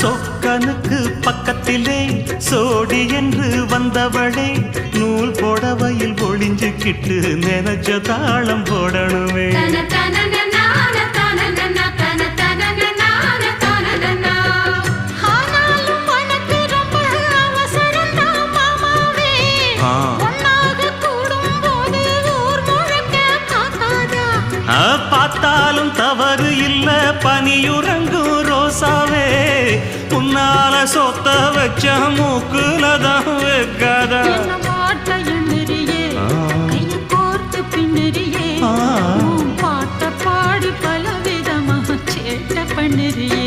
சொக்கனுக்கு பக்கத்திலே சோடி என்று வந்தவளே நூல் போடவையில் ஒளிஞ்சுக்கிட்டு நினைச்ச தாளம் போடணுமே. பார்த்தாலும் தவறு இல்ல பனியுறங்கும் ரோசாவே உன்னால சொத்த வச்ச மூக்குலதான் வைக்காதா. பாட்ட பாடி பல விதமாக சேட்ட பண்ணுறியே.